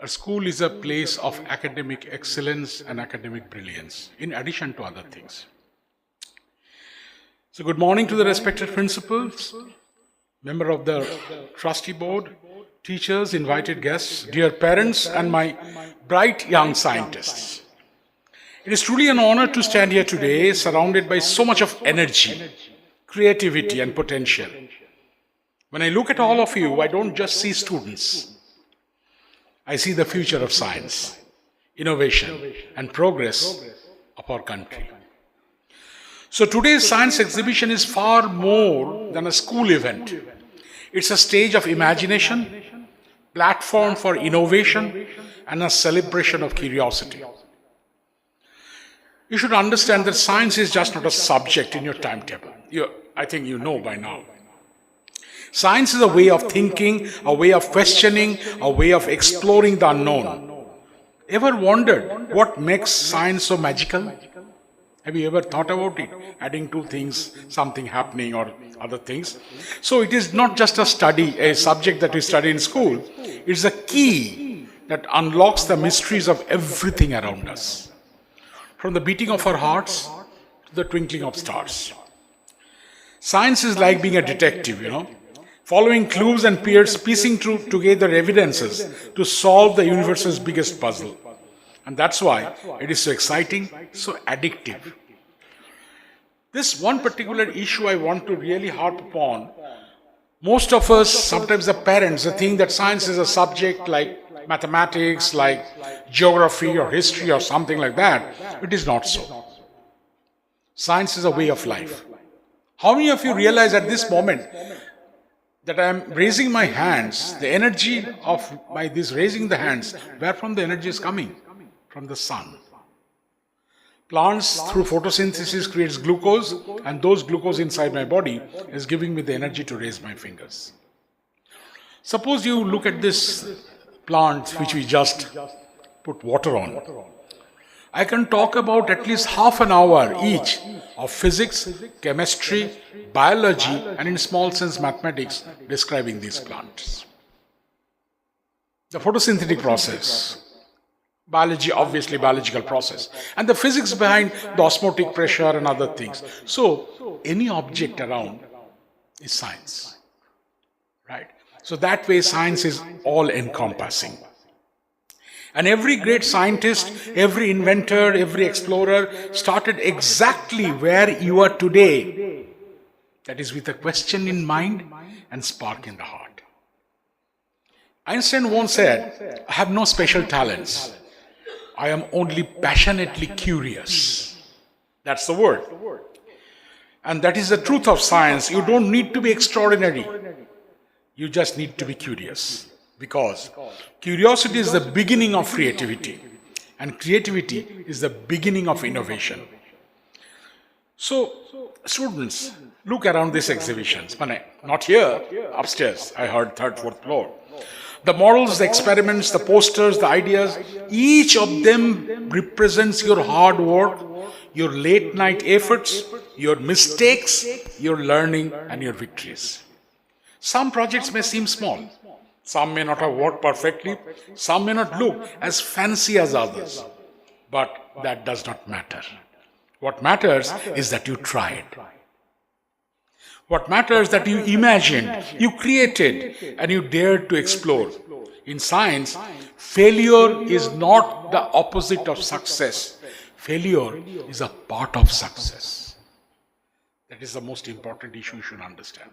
A school is a place of academic excellence and academic brilliance, in addition to other things. So good morning to the respected principals, member of the trustee board, teachers, invited guests, dear parents, and my bright young scientists. It is truly an honor to stand here today surrounded by so much of energy, creativity, and potential. When I look at all of you, I don't just see students. I see the future of science, innovation, and progress of our country. So today's science exhibition is far more than a school event. It's a stage of imagination, platform for innovation, and a celebration of curiosity. You should understand that science is just not a subject in your timetable. I think you know by now. Science is a way of thinking, a way of questioning, a way of exploring the unknown. Ever wondered what makes science so magical? Have you ever thought about it? Adding two things, something happening or other things. So it is not just a study, a subject that we study in school. It's a key that unlocks the mysteries of everything around us. From the beating of our hearts to the twinkling of stars. Science is like being a detective, following clues and piecing together evidences to solve the universe's biggest puzzle. And that's why it is so exciting, so addictive. This one particular issue I want to really harp upon. Most of us, sometimes the parents, they think that science is a subject like mathematics, like geography or history or something like that. It is not so. Science is a way of life. How many of you realize at this moment that I am raising my hands, the energy of this raising the hands, where from the energy is coming? From the sun. Plants through photosynthesis creates glucose, and those glucose inside my body is giving me the energy to raise my fingers. Suppose you look at this plant which we just put water on. I can talk about at least half an hour each of physics, chemistry, biology, and in small sense mathematics describing these plants. The photosynthetic process, biology, obviously biological process, and the physics behind the osmotic pressure and other things. So any object around is science, right? So that way science is all encompassing. And every great scientist, every inventor, every explorer started exactly where you are today. That is with a question in mind and spark in the heart. Einstein once said, I have no special talents. I am only passionately curious. That's the word. And that is the truth of science. You don't need to be extraordinary. You just need to be curious. Because curiosity is the beginning of creativity, and creativity is the beginning of innovation. So, students, look around these exhibitions. Not here, upstairs, I heard third, fourth floor. The models, the experiments, the posters, the ideas, each of them represents your hard work, your late night efforts, your mistakes, your learning, and your victories. Some projects may seem small. Some may not have worked perfectly. Some may not look as fancy as others. But that does not matter. What matters is that you tried. What matters is that you imagined, you created, and you dared to explore. In science, failure is not the opposite of success. Failure is a part of success. That is the most important issue you should understand.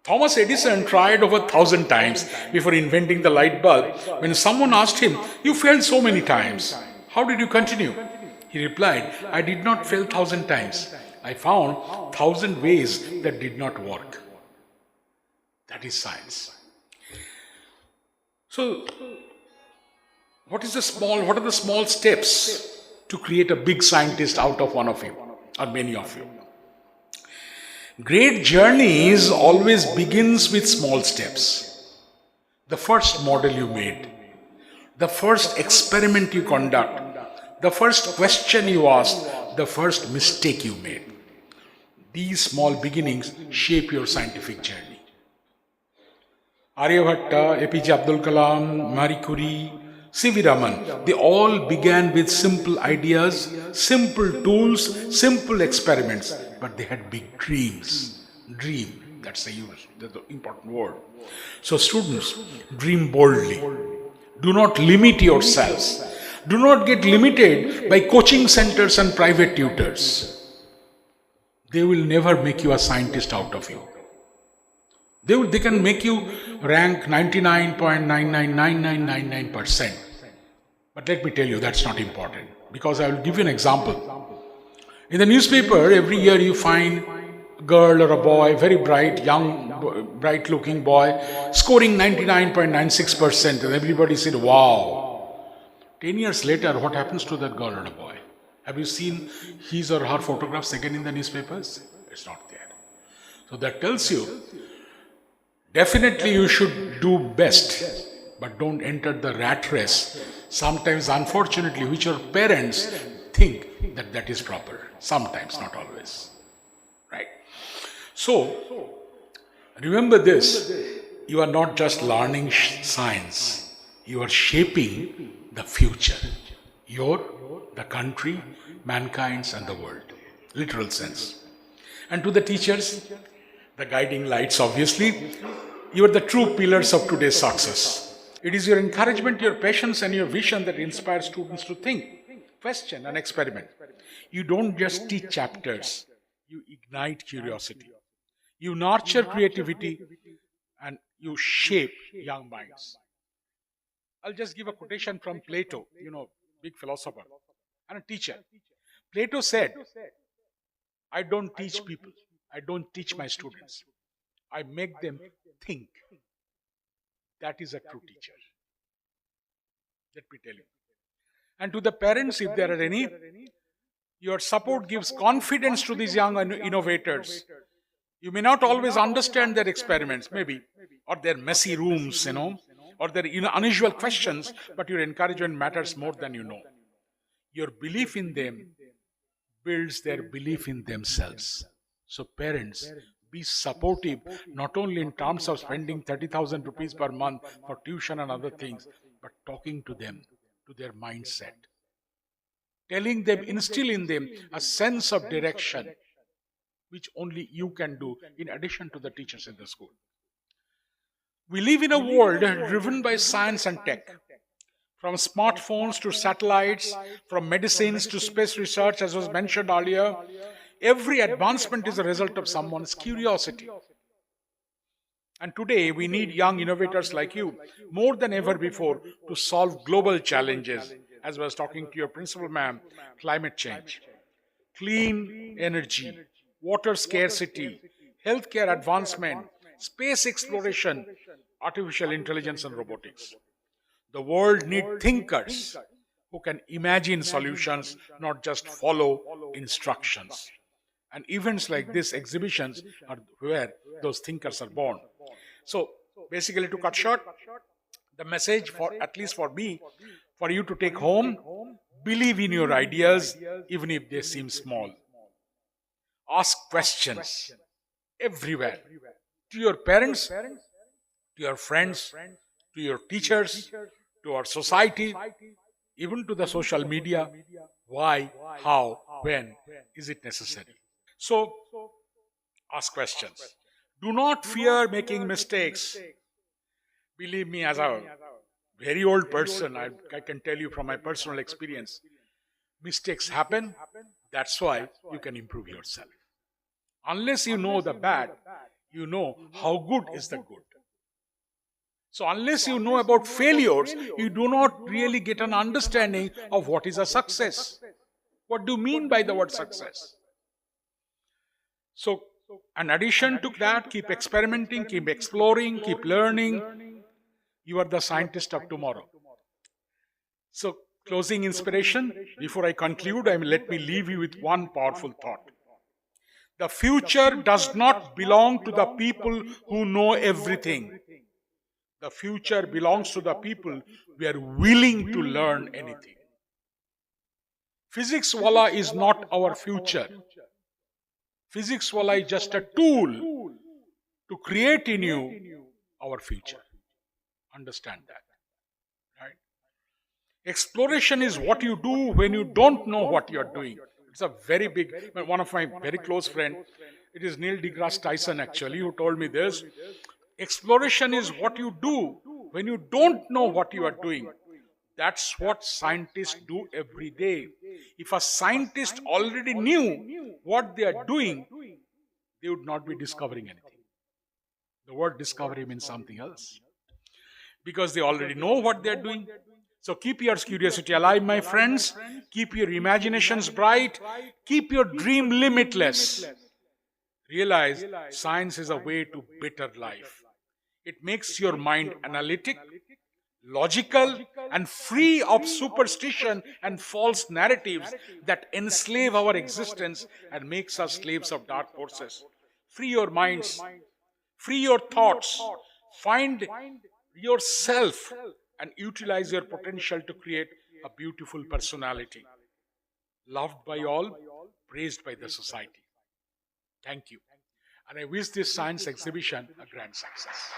Thomas Edison tried over 1,000 times before inventing the light bulb. When someone asked him, you failed so many times, how did you continue? He replied, I did not fail 1,000 times. I found 1,000 ways that did not work. That is science. So, what are the small steps to create a big scientist out of one of you, or many of you? Great journeys always begins with small steps. The first model you made, the first experiment you conduct, the first question you asked, the first mistake you made. These small beginnings shape your scientific journey. Aryabhatta, APJ Abdul Kalam, Marie Curie, C.V. Raman, they all began with simple ideas, simple tools, simple experiments, but they had big dreams. Dream, that's that's the important word. So students, dream boldly. Do not limit yourselves. Do not get limited by coaching centers and private tutors. They will never make you a scientist out of you. They can make you rank 99.999999%. But let me tell you, that's not important. Because I will give you an example. In the newspaper, every year you find a girl or a boy, very bright, young, bright looking boy, scoring 99.96%. And everybody said, wow. 10 years later, what happens to that girl or a boy? Have you seen his or her photographs again in the newspapers? It's not there. So that tells you, definitely you should do best, but don't enter the rat race. Sometimes, unfortunately, which your parents think that that is proper. Sometimes, not always. Right? So, remember this, you are not just learning science, you are shaping the future. The country, mankind's and the world. Literal sense. And to the teachers, the guiding lights obviously, you are the true pillars of today's success. It is your encouragement, your patience and your vision that inspires students to think, question and experiment. You don't just teach chapters, you ignite curiosity. You nurture creativity and you shape young minds. I'll just give a quotation from Plato, big philosopher and a teacher. Plato said, I don't teach people, I don't teach my students. I make them think. That is a true teacher. Let me tell you. And to the parents, if there are any, your support gives confidence to these young innovators. You may not always understand their experiments, maybe, or their messy rooms, or their unusual questions, but your encouragement matters more than you know. Your belief in them builds their belief in themselves. So parents, be supportive, not only in terms of spending 30,000 rupees per month for tuition and other things, but talking to them, to their mindset. Telling them, instill in them a sense of direction, which only you can do in addition to the teachers in the school. We live in a world driven by science and tech. From smartphones to satellites, from medicines to space research, as was mentioned earlier, every advancement is a result of someone's curiosity. And today, we need young innovators like you, more than ever before, to solve global challenges, as I was talking to your principal ma'am, climate change, clean energy, water scarcity, healthcare advancement, space exploration, artificial intelligence and robotics. The world needs thinkers who can imagine solutions, not just follow instructions. And events like this, exhibitions, are where those thinkers are born. So, basically, to cut short, the message, for at least for me, for you to take home, believe in your ideas, even if they seem small. Ask questions everywhere. To your parents, to your friends, to your teachers, to our society, even to the social media. Why, how, when is it necessary? So, ask questions. Do not fear making mistakes. Believe me, as a very old person, I can tell you from my personal experience, mistakes happen. That's why you can improve yourself. Unless you know the bad, you know how good is the good. So unless you know about failures, you do not really get an understanding of what is a success. What do you mean by the word success? So, in addition to that, keep experimenting, keep exploring, keep learning. You are the scientist of tomorrow. So, closing inspiration. Before I conclude, let me leave you with one powerful thought. The future does not belong to the people who know everything. The future belongs to the people who are willing to learn anything. Physics wala is not our future. Physics wala is just a tool to create in you our future. Understand that, right? Exploration is what you do when you don't know what you're doing. It's a very big, one of my very close friend, it is Neil deGrasse Tyson actually, who told me this. Exploration is what you do when you don't know what you are doing. That's what scientists do every day. If a scientist already knew what they are doing, they would not be discovering anything. The word discovery means something else. Because they already know what they are doing. So keep your curiosity alive, my friends. Keep your imaginations bright. Keep your dream limitless. Realize science is a way to better life. It makes your mind analytic, logical, and free of superstition and false narratives that enslave our existence and makes us slaves of dark forces. Free your minds, free your thoughts, find yourself and utilize your potential to create a beautiful personality, loved by all, praised by the society. Thank you. And I wish this science exhibition a grand success.